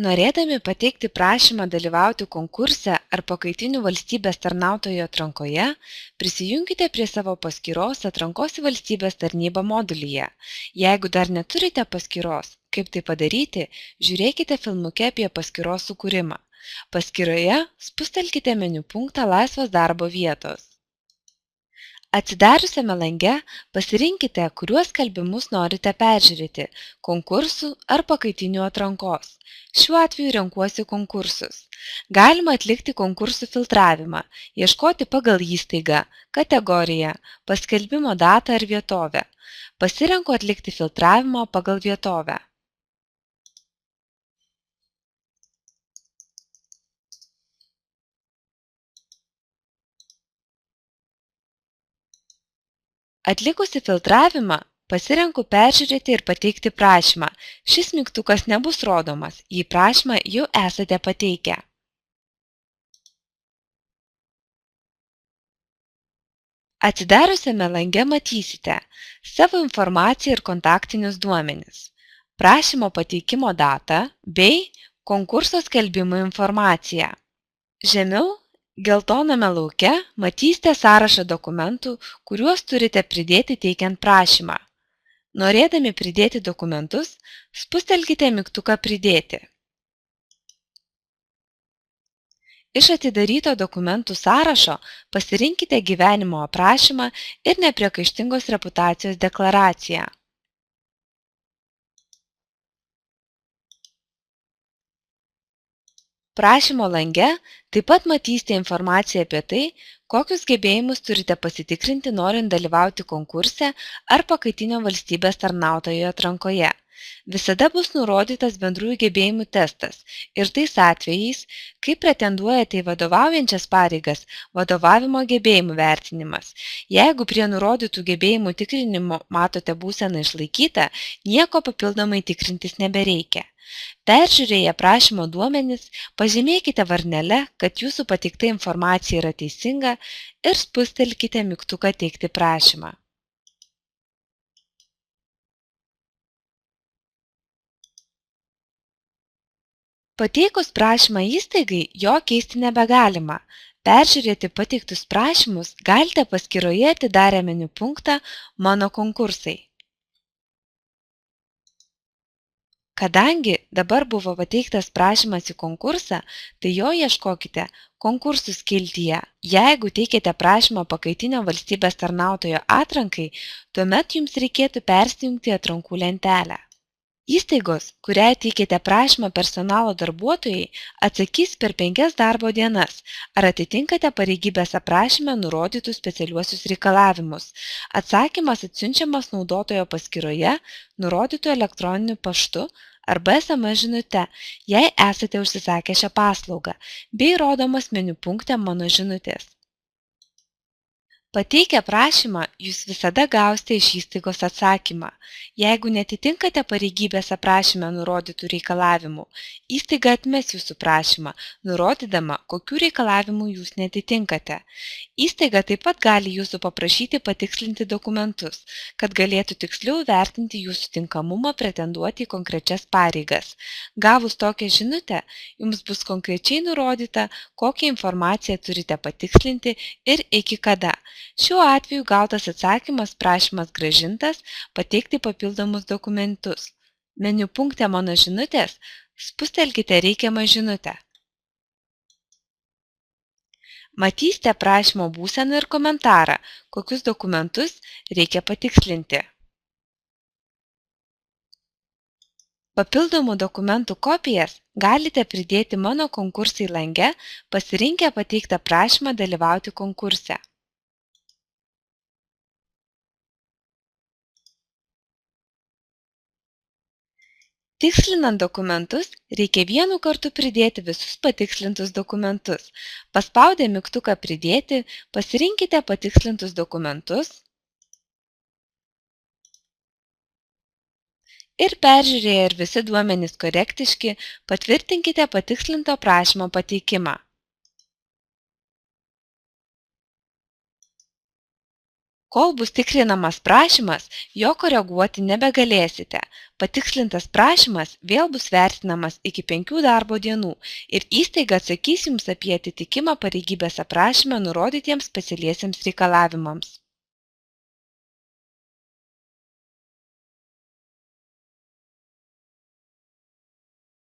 Norėdami pateikti prašymą dalyvauti konkurse ar pakaitinių valstybės tarnautojų atrankoje, prisijunkite prie savo paskyros atrankos į valstybės tarnybą modulyje. Jeigu dar neturite paskyros, kaip tai padaryti, žiūrėkite filmuke apie paskyros sukūrimą. Paskyroje spustelkite meniu punktą Laisvos darbo vietos. Atsidariusiame lange pasirinkite, kuriuos skelbimus norite peržiūrėti – konkursų ar pakaitinių atrankos. Šiuo atveju renkuosi konkursus. Galima atlikti konkursų filtravimą, ieškoti pagal įstaigą, kategoriją, paskelbimo datą ar vietovę. Pasirenku atlikti filtravimą pagal vietovę. Atlikusi filtravimą, pasirenku peržiūrėti ir pateikti prašymą. Šis mygtukas nebus rodomas, jei prašymą jau esate pateikę. Atsidariusiame lange matysite savo informaciją ir kontaktinius duomenis, prašymo pateikimo datą bei konkurso skelbimo informaciją. Žemiau geltoname lauke matysite sąrašą dokumentų, kuriuos turite pridėti teikiant prašymą. Norėdami pridėti dokumentus, spustelkite mygtuką Pridėti. Iš atidaryto dokumentų sąrašo pasirinkite gyvenimo aprašymą ir nepriekaištingos reputacijos deklaraciją. Prašymo lange taip pat matysite informaciją apie tai, kokius gebėjimus turite pasitikrinti norint dalyvauti konkurse ar pakaitinio valstybės tarnautojo atrankoje. Visada bus nurodytas bendrųjų gebėjimų testas ir tais atvejais, kai pretenduojate į vadovaujančias pareigas, vadovavimo gebėjimų vertinimas. Jeigu prie nurodytų gebėjimų tikrinimo matote būseną išlaikytą, nieko papildomai tikrintis nebereikia. Peržiūrėję prašymo duomenis, pažymėkite varnele, kad jūsų pateikta informacija yra teisinga ir spustelkite mygtuką Teikti prašymą. Pateikus prašymą įstaigai, jo keisti nebegalima. Peržiūrėti pateiktus prašymus galite paskyroje atidarę meniu punktą Mano konkursai. Kadangi dabar buvo pateiktas prašymas į konkursą, tai jo ieškokite konkursų skiltyje. Jeigu teikėte prašymą pakaitinio valstybės tarnautojo atrankai, tuomet jums reikėtų persijungti atrankų lentelę. Įstaigos, kuriai teikėte prašymą personalo darbuotojai, atsakys per 5 darbo dienas, ar atitinkate pareigybės aprašyme nurodytus specialiuosius reikalavimus. Atsakymas atsiunčiamas naudotojo paskyroje, nurodytu elektroniniu paštu arba SMS žinute, jei esate užsisakę šią paslaugą, bei rodomas meniu punkte Mano žinutės. Pateikę prašymą, jūs visada gausite iš įstaigos atsakymą. Jeigu netitinkate pareigybės aprašyme nurodytų reikalavimų, įstaiga atmes jūsų prašymą, nurodydama, kokių reikalavimų jūs netitinkate. Įstaiga taip pat gali jūsų paprašyti patikslinti dokumentus, kad galėtų tiksliau vertinti jūsų tinkamumą pretenduoti į konkrečias pareigas. Gavus tokią žinutę, jums bus konkrečiai nurodyta, kokią informaciją turite patikslinti ir iki kada. Šiuo atveju gautas atsakymas prašymas grąžintas, pateikti papildomus dokumentus. Meniu punkte Mano žinutės spustelkite reikiamą žinutę. Matysite prašymo būseną ir komentarą, kokius dokumentus reikia patikslinti. Papildomų dokumentų kopijas galite pridėti Mano konkursai lange, pasirinkę pateiktą prašymą dalyvauti konkurse. Tikslinant dokumentus, reikia vienu kartu pridėti visus patikslintus dokumentus. Paspaudę mygtuką Pridėti, pasirinkite patikslintus dokumentus ir peržiūrėję ir visi duomenys korektiški, patvirtinkite patikslinto prašymo pateikimą. Kol bus tikrinamas prašymas, jo koreguoti nebegalėsite. Patikslintas prašymas vėl bus vertinamas iki 5 darbo dienų ir įstaiga atsakys jums apie atitikimą pareigybės aprašyme nurodytiems specialiesiems reikalavimams.